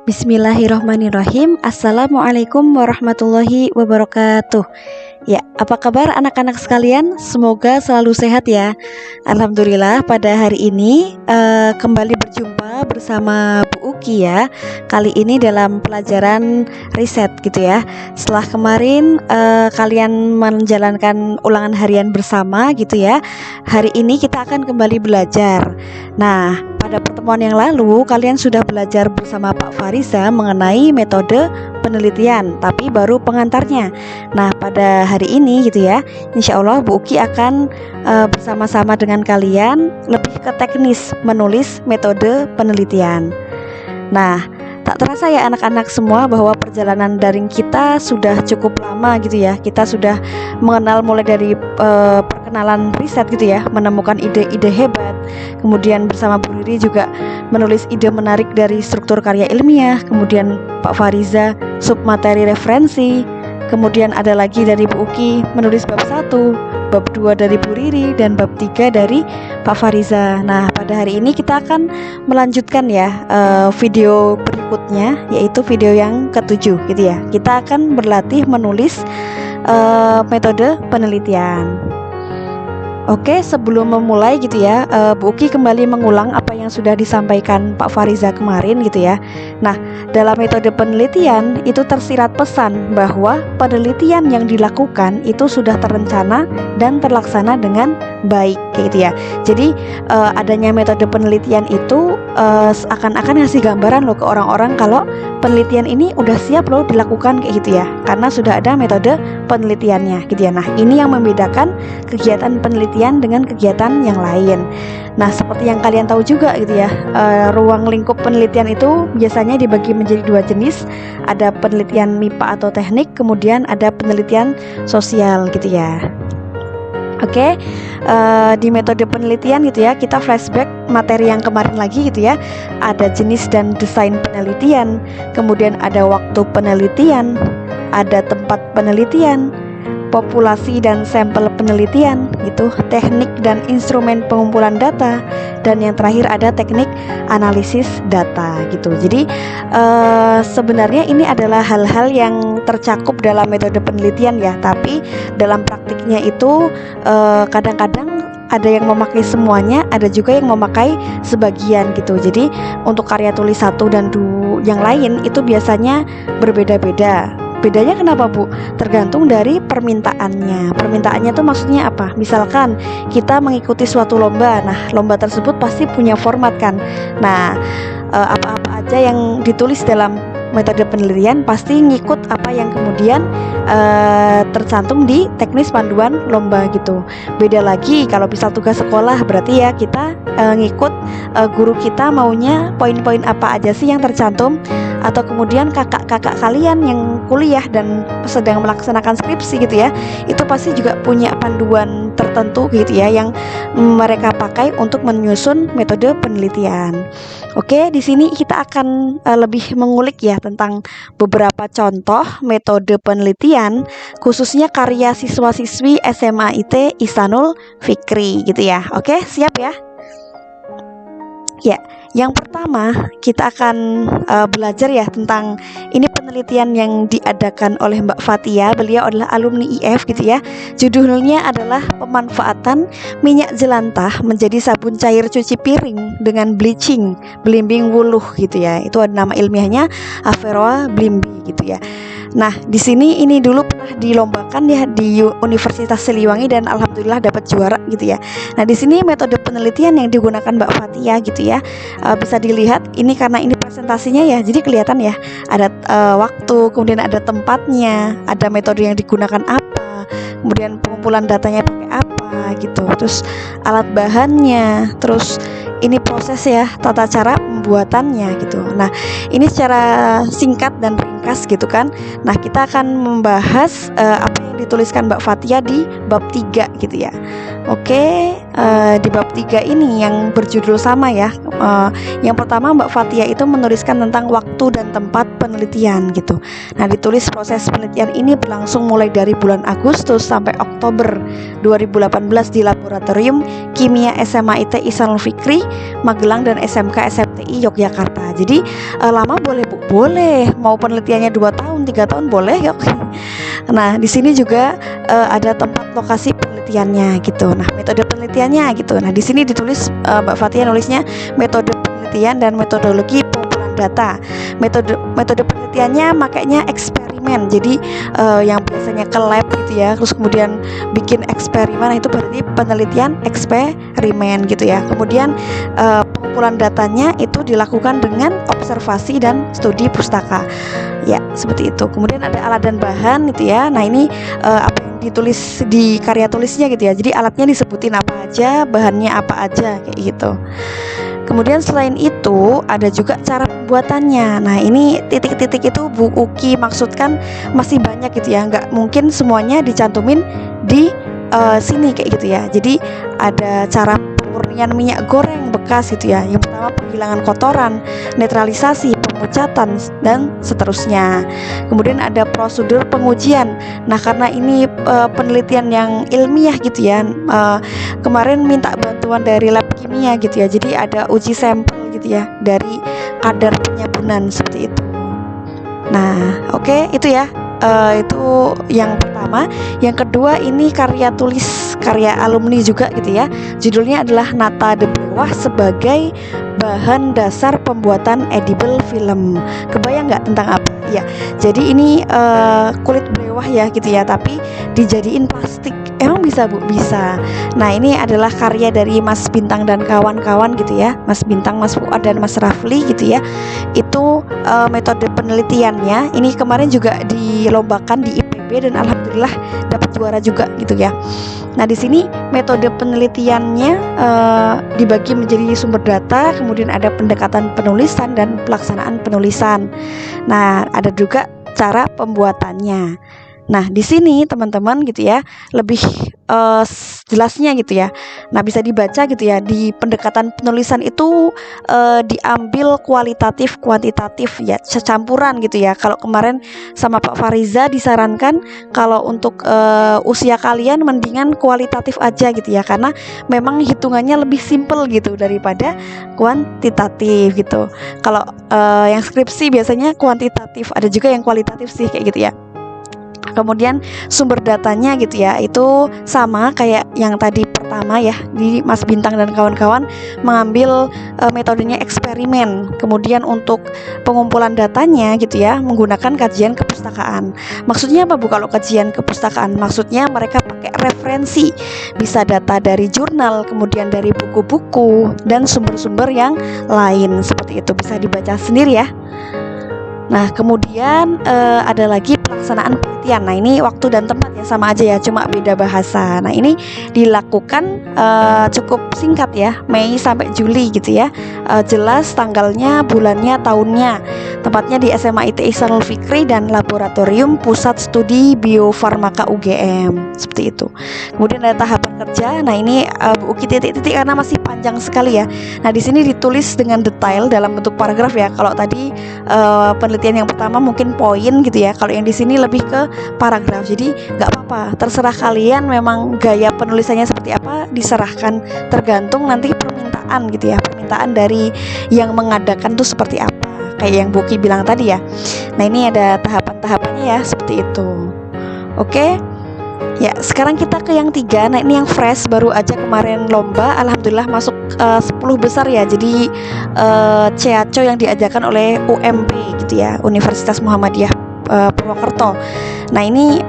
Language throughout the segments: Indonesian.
Bismillahirrahmanirrahim. Assalamualaikum warahmatullahi wabarakatuh. Ya, apa kabar anak-anak sekalian? Semoga selalu sehat ya. Alhamdulillah pada hari ini kembali berjumpa bersama Bu Uki ya. Kali ini dalam pelajaran riset gitu ya. Setelah kemarin kalian menjalankan ulangan harian bersama gitu ya. Hari ini kita akan kembali belajar. Nah, pada pertemuan yang lalu kalian sudah belajar bersama Pak Fariza mengenai metode penelitian, tapi baru pengantarnya. Nah, pada hari ini gitu ya, insya Allah Bu Uki akan bersama-sama dengan kalian lebih ke teknis menulis metode penelitian. Nah, tak terasa ya anak-anak semua bahwa perjalanan daring kita sudah cukup lama gitu ya. Kita sudah mengenal mulai dari perkenalan riset gitu ya, menemukan ide-ide hebat. Kemudian bersama Bu Riri juga menulis ide menarik dari struktur karya ilmiah. Kemudian Pak Fariza submateri referensi. Kemudian ada lagi dari Bu Uki menulis bab 1, bab 2 dari Bu Riri, dan bab 3 dari Pak Fariza. Nah, pada hari ini kita akan melanjutkan ya video berikutnya, yaitu video yang ke-7 gitu ya. Kita akan berlatih menulis metode penelitian. Oke, sebelum memulai gitu ya, Bu Uki kembali mengulang apa yang sudah disampaikan Pak Fariza kemarin gitu ya. Nah, dalam metode penelitian itu tersirat pesan bahwa penelitian yang dilakukan itu sudah terencana dan terlaksana dengan baik kayak gitu ya. Jadi adanya metode penelitian itu akan ngasih gambaran loh ke orang-orang kalau penelitian ini udah siap loh dilakukan kayak gitu ya, karena sudah ada metode penelitiannya gitu ya. Nah, ini yang membedakan kegiatan penelitian dengan kegiatan yang lain. Nah, seperti yang kalian tahu juga gitu ya, ruang lingkup penelitian itu biasanya dibagi menjadi 2 jenis. Ada penelitian MIPA atau teknik, kemudian ada penelitian sosial gitu ya. Oke, di metode penelitian gitu ya, kita flashback materi yang kemarin lagi gitu ya. Ada jenis dan desain penelitian, kemudian ada waktu penelitian, ada tempat penelitian, populasi dan sampel penelitian gitu, teknik dan instrumen pengumpulan data, dan yang terakhir ada teknik analisis data gitu. Jadi sebenarnya ini adalah hal-hal yang tercakup dalam metode penelitian ya, tapi dalam praktiknya itu kadang-kadang ada yang memakai semuanya, ada juga yang memakai sebagian gitu. Jadi untuk karya tulis 1 dan 2 yang lain itu biasanya berbeda-beda. Bedanya kenapa Bu? Tergantung dari permintaannya. Permintaannya tuh maksudnya apa? Misalkan kita mengikuti suatu lomba. Nah, lomba tersebut pasti punya format kan. Nah, apa-apa aja yang ditulis dalam metode penelitian pasti ngikut apa yang kemudian tercantum di teknis panduan lomba gitu. Beda lagi kalau misal tugas sekolah, berarti ya kita ngikut guru kita maunya poin-poin apa aja sih yang tercantum, atau kemudian kakak-kakak kalian yang kuliah dan sedang melaksanakan skripsi gitu ya, itu pasti juga punya panduan tertentu gitu ya yang mereka pakai untuk menyusun metode penelitian. Oke, di sini kita akan lebih mengulik ya tentang beberapa contoh metode penelitian, khususnya karya siswa-siswi SMA IT Ihsanul Fikri gitu ya. Oke, siap ya? Ya, yang pertama kita akan belajar ya tentang ini penelitian yang diadakan oleh Mbak Fatia. Beliau adalah alumni IF gitu ya. Judulnya adalah pemanfaatan minyak jelantah menjadi sabun cair cuci piring dengan bleaching, belimbing wuluh gitu ya. Itu ada nama ilmiahnya Averrhoa blimbi gitu ya. Nah, di sini ini dulu pernah dilombakan ya di Universitas Siliwangi dan alhamdulillah dapat juara gitu ya. Nah, di sini metode penelitian yang digunakan Mbak Fatia gitu ya. Bisa dilihat ini karena ini presentasinya ya. Jadi kelihatan ya ada waktu, kemudian ada tempatnya, ada metode yang digunakan apa, kemudian pengumpulan datanya pakai apa gitu. Terus alat bahannya, terus ini proses ya, tata cara pembuatannya gitu. Nah, ini secara singkat dan ringkas gitu kan. Nah, kita akan membahas apa yang dituliskan Mbak Fatia di bab 3 gitu ya. Oke, di bab 3 ini yang berjudul sama ya. Yang pertama Mbak Fathia itu menuliskan tentang waktu dan tempat penelitian gitu. Nah, ditulis proses penelitian ini berlangsung mulai dari bulan Agustus sampai Oktober 2018 di Laboratorium Kimia SMA IT Ihsanul Fikri, Magelang dan SMK SMTI Yogyakarta. Jadi lama boleh Bu? Boleh. Mau penelitiannya 2 tahun, 3 tahun boleh yuk. Nah, di sini juga ada tempat lokasi penelitiannya gitu. Nah, metode penelitiannya gitu. Nah, di sini ditulis Mbak Fathia nulisnya metode penelitian dan metodologi pengumpulan data. Metode penelitiannya makanya eksperimen. Jadi yang biasanya ke lab gitu ya, terus kemudian bikin eksperimen, itu berarti penelitian eksperimen gitu ya. Kemudian pengumpulan datanya itu dilakukan dengan observasi dan studi pustaka. Ya, seperti itu. Kemudian ada alat dan bahan gitu ya. Nah, ini apa yang ditulis di karya tulisnya gitu ya. Jadi alatnya disebutin apa aja, bahannya apa aja kayak gitu. Kemudian selain itu ada juga cara pembuatannya. Nah, ini titik-titik itu Bu Uki maksudkan masih banyak gitu ya. Nggak mungkin semuanya dicantumin di sini kayak gitu ya. Jadi ada cara pemurnian minyak goreng bekas gitu ya. Yang pertama penghilangan kotoran, netralisasi, pemucatan dan seterusnya. Kemudian ada prosedur pengujian. Nah, karena ini penelitian yang ilmiah gitu ya, kemarin minta bantuan dari lab kimia gitu ya. Jadi ada uji sampel gitu ya dari kadar penyabunan seperti itu. Nah, oke, itu ya. Itu yang pertama. Yang kedua ini karya tulis, karya alumni juga gitu ya. Judulnya adalah Nata de Brewah sebagai bahan dasar pembuatan edible film. Kebayang nggak tentang apa? Ya, jadi ini kulit brewah ya gitu ya, tapi dijadiin plastik. Emang bisa Bu? Bisa. Nah, ini adalah karya dari Mas Bintang dan kawan-kawan gitu ya. Mas Bintang, Mas Fuad dan Mas Rafli gitu ya. Itu metode penelitiannya. Ini kemarin juga dilombakan di IPB dan alhamdulillah dapat juara juga gitu ya. Nah, di sini metode penelitiannya dibagi menjadi sumber data, kemudian ada pendekatan penulisan dan pelaksanaan penulisan. Nah, ada juga cara pembuatannya. Nah, di sini teman-teman gitu ya, lebih jelasnya gitu ya. Nah, bisa dibaca gitu ya, di pendekatan penulisan itu diambil kualitatif kuantitatif ya, secampuran gitu ya. Kalau kemarin sama Pak Fariza disarankan kalau untuk usia kalian mendingan kualitatif aja gitu ya, karena memang hitungannya lebih simple gitu daripada kuantitatif gitu. Kalau yang skripsi biasanya kuantitatif, ada juga yang kualitatif sih kayak gitu ya. Kemudian sumber datanya gitu ya, itu sama kayak yang tadi pertama ya, di Mas Bintang dan kawan-kawan mengambil metodenya eksperimen. Kemudian untuk pengumpulan datanya gitu ya, menggunakan kajian kepustakaan. Maksudnya apa Bu kalau kajian kepustakaan? Maksudnya mereka pakai referensi, bisa data dari jurnal, kemudian dari buku-buku dan sumber-sumber yang lain. Seperti itu, bisa dibaca sendiri ya. Nah, kemudian ada lagi pelaksanaan penelitian. Nah, ini waktu dan tempat ya sama aja ya, cuma beda bahasa. Nah, ini dilakukan cukup singkat ya, Mei sampai Juli gitu ya. Jelas tanggalnya, bulannya, tahunnya. Tempatnya di SMA IT Ihsanul Fikri dan Laboratorium Pusat Studi Biofarmaka UGM. Seperti itu. Kemudian ada tahapan kerja. Nah, ini Bu Uki titik-titik karena masih panjang sekali ya. Nah, di sini ditulis dengan detail dalam bentuk paragraf ya. Kalau tadi penelitian yang pertama mungkin poin gitu ya. Kalau yang di sini lebih ke paragraf. Jadi nggak apa-apa, terserah kalian memang gaya penulisannya seperti apa, diserahkan tergantung nanti permintaan gitu ya. Permintaan dari yang mengadakan tuh seperti apa. Kayak yang Buki bilang tadi ya. Nah, ini ada tahapan-tahapannya ya, seperti itu. Oke. Ya, sekarang kita ke yang 3. Nah, ini yang fresh, baru aja kemarin lomba, alhamdulillah masuk 10 besar ya. Jadi CACO yang diajarkan oleh UMP gitu ya, Universitas Muhammadiyah Purwokerto. Nah, ini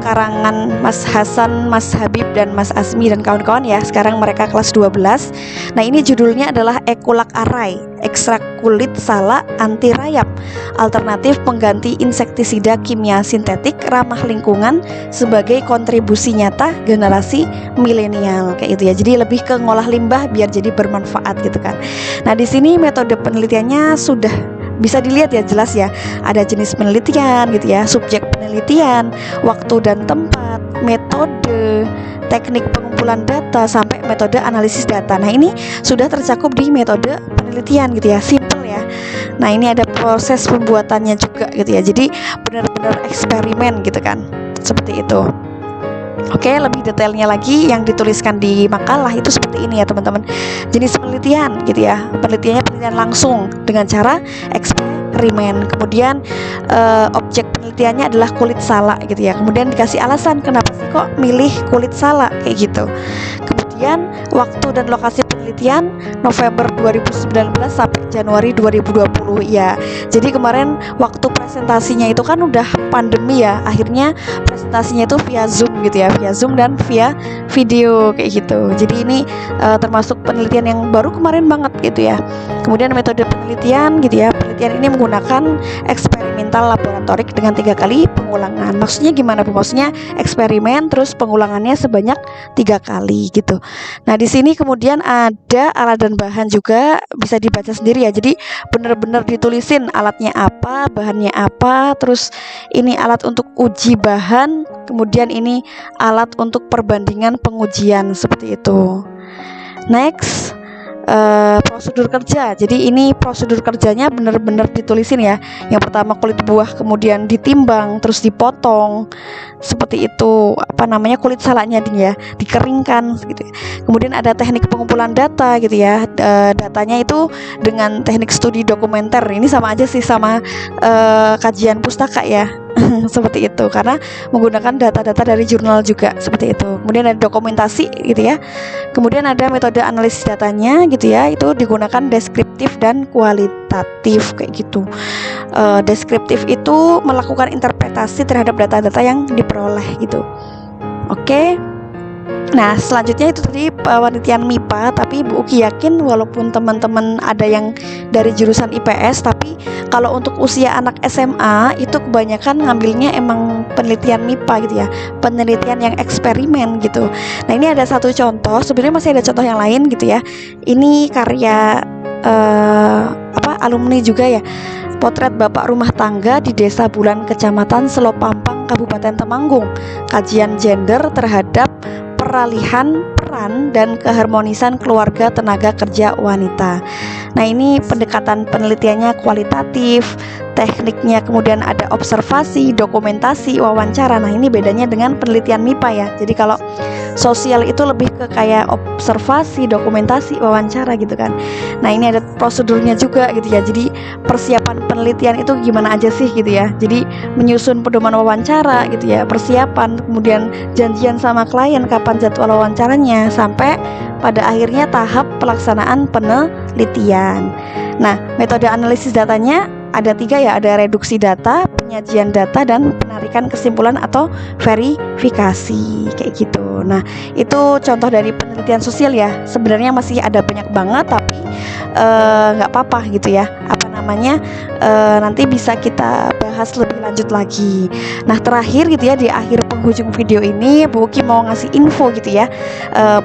karangan Mas Hasan, Mas Habib dan Mas Asmi dan kawan-kawan ya. Sekarang mereka kelas 12. Nah, ini judulnya adalah Ekulak Arai, ekstrak kulit salak anti rayap, alternatif pengganti insektisida kimia sintetik ramah lingkungan sebagai kontribusi nyata generasi milenial kayak gitu ya. Jadi lebih ke ngolah limbah biar jadi bermanfaat gitu kan. Nah, di sini metode penelitiannya sudah bisa dilihat ya, jelas ya. Ada jenis penelitian gitu ya, subjek penelitian, waktu dan tempat, metode, teknik pengumpulan data, sampai metode analisis data. Nah, ini sudah tercakup di metode penelitian gitu ya, simple ya. Nah, ini ada proses pembuatannya juga gitu ya. Jadi benar-benar eksperimen gitu kan. Seperti itu. Oke, lebih detailnya lagi yang dituliskan di makalah itu seperti ini ya teman-teman. Jenis penelitian gitu ya. Penelitiannya langsung dengan cara eksperimen. Kemudian objek penelitiannya adalah kulit salak gitu ya. Kemudian dikasih alasan kenapa sih kok milih kulit salak kayak gitu. Kemudian waktu dan lokasi penelitian November 2019 sampai Januari 2020 ya. Jadi kemarin waktu presentasinya itu kan udah pandemi ya. Akhirnya presentasinya itu via Zoom gitu ya, via Zoom dan via video kayak gitu. Jadi ini termasuk penelitian yang baru kemarin banget gitu ya. Kemudian metode penelitian gitu ya. Penelitian ini menggunakan eksperimental laboratorik dengan 3 kali pengulangan. Maksudnya gimana Bu? Maksudnya eksperimen terus pengulangannya sebanyak 3 kali gitu. Nah, di sini kemudian ada alat dan bahan juga, bisa dibaca sendiri ya. Jadi benar-benar ditulisin alatnya apa, bahannya apa, terus ini alat untuk uji bahan, kemudian ini alat untuk perbandingan pengujian seperti itu. Next, prosedur kerja. Jadi ini prosedur kerjanya benar-benar ditulisin ya. Yang pertama kulit buah kemudian ditimbang terus dipotong seperti itu, kulit salaknya ya dikeringkan gitu ya. Kemudian ada teknik pengumpulan data gitu ya. Datanya itu dengan teknik studi dokumenter. Ini sama aja sih sama kajian pustaka ya. Seperti itu, karena menggunakan data-data dari jurnal juga seperti itu. Kemudian ada dokumentasi gitu ya. Kemudian ada metode analisis datanya gitu ya. Itu digunakan deskriptif dan kualitatif kayak gitu. Deskriptif itu melakukan interpretasi terhadap data-data yang diperoleh gitu. Oke. Nah, selanjutnya itu tadi penelitian MIPA, tapi Bu Uki yakin walaupun teman-teman ada yang dari jurusan IPS, tapi kalau untuk usia anak SMA itu kebanyakan ngambilnya emang penelitian MIPA gitu ya, penelitian yang eksperimen gitu. Nah, ini ada satu contoh, sebenarnya masih ada contoh yang lain gitu ya. Ini karya alumni juga ya. Potret Bapak Rumah Tangga di Desa Bulan, Kecamatan Selopampang, Kabupaten Temanggung. Kajian gender terhadap peralihan peran dan keharmonisan keluarga tenaga kerja wanita. Nah, ini pendekatan penelitiannya kualitatif, tekniknya kemudian ada observasi, dokumentasi, wawancara. Nah, ini bedanya dengan penelitian MIPA ya. Jadi kalau sosial itu lebih ke kayak observasi, dokumentasi, wawancara gitu kan. Nah, ini ada prosedurnya juga gitu ya. Jadi persiapan penelitian itu gimana aja sih gitu ya. Jadi menyusun pedoman wawancara gitu ya, persiapan, kemudian janjian sama klien kapan jadwal wawancaranya, sampai pada akhirnya tahap pelaksanaan penelitian. Nah, metode analisis datanya ada 3 ya, ada reduksi data, penyajian data, dan penarikan kesimpulan atau verifikasi kayak gitu. Nah, itu contoh dari penelitian sosial ya. Sebenarnya masih ada banyak banget, tapi nggak apa-apa gitu ya. Nanti bisa kita bahas lebih lanjut lagi. Nah, terakhir gitu ya, di akhir penghujung video ini Bu Uki mau ngasih info gitu ya,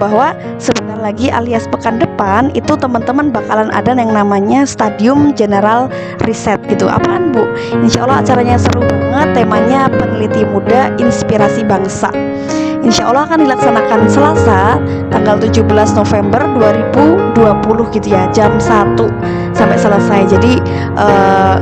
bahwa sebentar lagi alias pekan depan itu teman-teman bakalan ada yang namanya Stadium General Riset gitu. Apaan Bu? Insya Allah acaranya seru banget, temanya peneliti muda inspirasi bangsa. Insya Allah akan dilaksanakan Selasa tanggal 17 November 2020 gitu ya, jam 1 sampai selesai. Jadi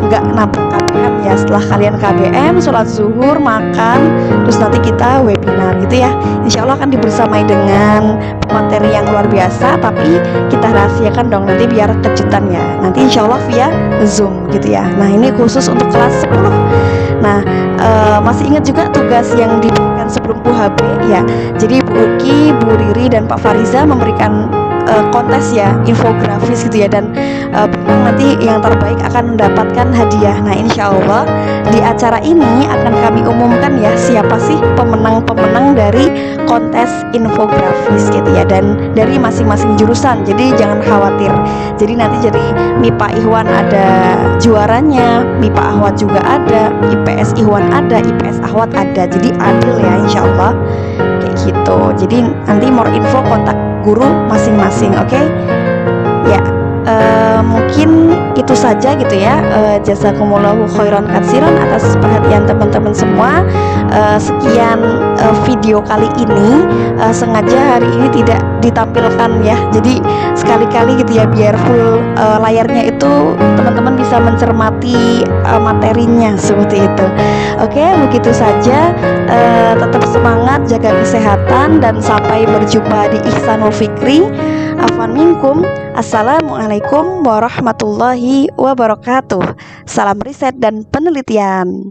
nggak nabrak KBM ya. Setelah kalian KBM, sholat zuhur, makan, terus nanti kita webinar gitu ya. Insya Allah akan dibersamai dengan materi yang luar biasa, tapi kita rahasiakan dong nanti biar kejutan ya. Nanti insya Allah via Zoom gitu ya. Nah, ini khusus untuk kelas 10. Nah, masih ingat juga tugas yang diberikan sebelum UHB ya. Jadi Bu Uki, Bu Riri, dan Pak Fariza memberikan kontes ya, infografis gitu ya, dan bilang nanti yang terbaik akan mendapatkan hadiah. Nah, insya Allah di acara ini akan kami umumkan ya siapa sih pemenang-pemenang dari kontes infografis gitu ya, dan dari masing-masing jurusan. Jadi jangan khawatir. Jadi nanti jadi MIPA Ihwan ada juaranya, MIPA Ahwat juga ada, IPS Ihwan ada, IPS Ahwat ada. Jadi adil ya insya Allah kayak gitu. Jadi nanti more info kontak guru masing-masing, oke? Ya, Mungkin itu saja gitu ya. Jazakumullahu khairan katsiran atas perhatian teman-teman semua. Sekian video kali ini. Sengaja hari ini tidak ditampilkan ya, jadi sekali-kali gitu ya, biar full layarnya itu teman-teman bisa mencermati materinya seperti itu. Oke, begitu saja. Tetap semangat, jaga kesehatan, dan sampai berjumpa di Ihsanul Fikri. Afwan minkum. Assalamualaikum warahmatullahi wabarakatuh. Salam riset dan penelitian.